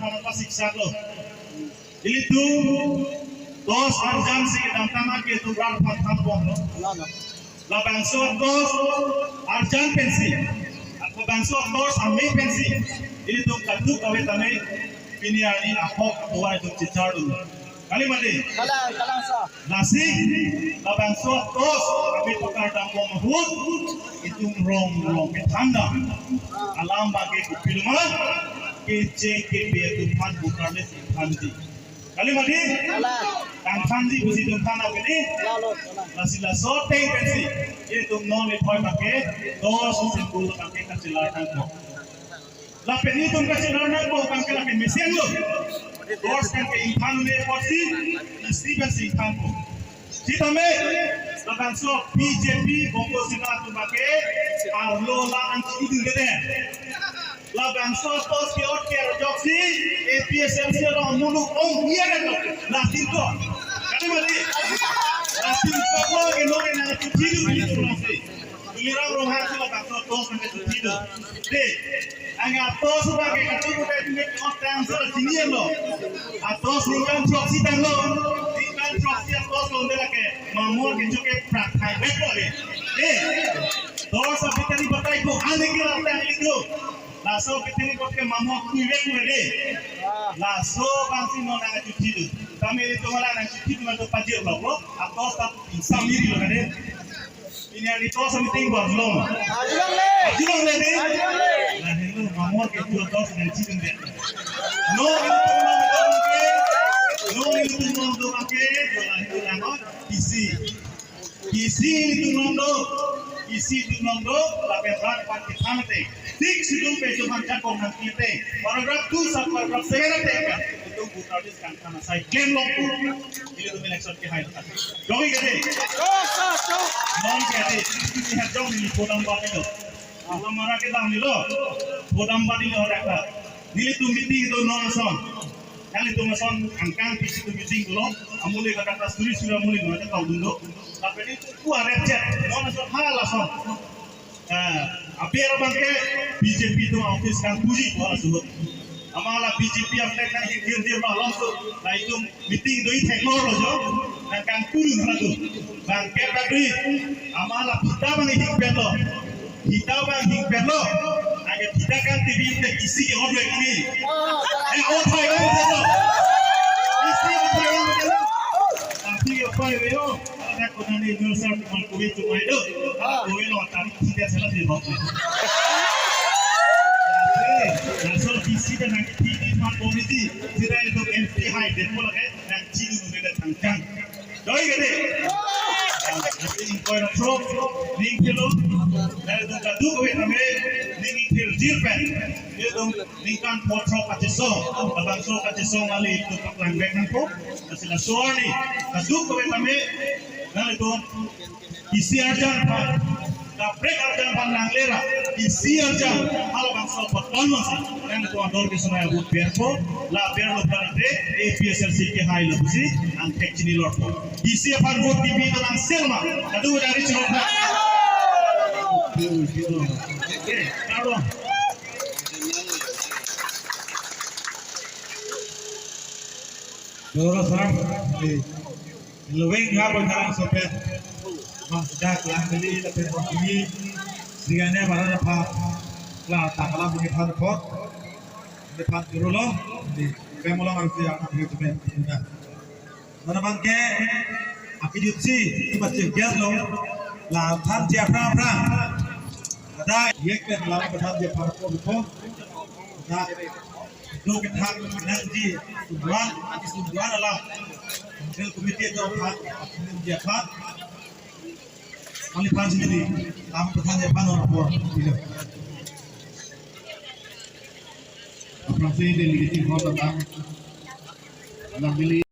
Tanah Pasik Salo. Itu dos arjan sih dalam tanah itu berapa tampung lo? La bangso dos arjan pensi, atau bangso dos ame pensi. Itu katu kawe tane piniani apok tua itu cicar dulu. Kali mati. Nasi la bangso dos ame tukar tampung mahut itu rong ketanda. Alam bagi kupilma KJKB itu pan bukan itu panji. Kali mati. Kang panji busi itu pan apa ini? Nasi la sote pensi itu non lepoy pakai dos simbol pakai kecilakan ko. Lapen itu kecilakan ko kang kelakin mesin lo. Dos kan ke impan le porsi nasi pensi impan ko. Cita me lapan so BJP bongo sila tu pakai arlo la anci itu gede. Laban sos ki oke rojoksi APSMC lo mulu iya kan lo nasin ko kali mali nasin ko ke no ke na tujidu gitu nasi ngira ro hati laban sos ke tujidu de anga tos ba ke katu ke ni otang so sini lo atos ningan proxy tan lo ningan proxy atos lo de la ke mamor ke joke prakai bet lo de dos abitani batai ko ane ke la itu laso pitini koke mamo kuiwe kuwe laso bangsi nona ngajutidu kami itu malah ngajutidu mantu pajir logo atau tak samiri lo kade ini ada itu samiting buat belum ajulong le nah itu mamo ke tu dos ngajutidu deh no itu nondo ke jola itu namo isi itu nondo laperan pati pamete tik sidung pejo banca komnan kite paragraf 2 sampai paragraf 7 teka itu bukalis kan kana sai claim loku ini tu election ke hai tak jogi gede non kete ini har jong ni podam ba lo amara ke dam ni lo podam ba ni lo raka nili tu meeting do non son yang itu mason angkang pisi tu meeting lo amule kata suri sura amule ngata kau dundo tapi itu ku arepjet non son hala son Apiara bangke BJP itu office kan puji bola sebut. Amala BJP apne kan dir malam tu, nah itu meeting doi teknologi jo, dan kan turun satu. Bangke tadi amala kita bang hing pelo, aja kita kan TV itu isi yang orang ini. Apa yang itu? Isi apa yang itu? Tapi apa yang itu? Aku nanti nulisar teman kuwi cuma itu, kuwi lo tadi tidak salah di bawah. Asal visi dan nanti TV smart komisi tidak itu MP high demo lagi dan ciri mengenai tangkang. Doi gede. Nanti ingkoi nasrof, ning kilo, dan itu kadu kuwi kami ning kilo jirpen, itu ningkan potro kacesong, abang so kacesong ali itu paklan bek nangko, sila suani, kadu kuwi kami. Nah itu isi aja pak, kaprek aja pandang lera, isi aja kalau bangsa betul masih, dan itu ador di sana buat berpo, lah berpo berarti APSLC ke high level sih, angkat cini lorpo, isi apa buat TV dalam selma, aduh dari cerita, oke, taruh. Dora sah, Leweng ngapa nang sope masdak yang beli tapi ini sigane barang apa lah tak kalah punya pan pot di pan jurulo di pemulung angsi yang begitu benar mana bangke api jutsi itu macam gas lo lah tan tiap pra ada yek kan lah tan tiap pan pot itu ada dua ketak nanti tujuan lah Hasil komite itu dia pak, kami pansi ini, kami bertanya panor por, gitu. Apa sih dari meeting kota bang, ngambil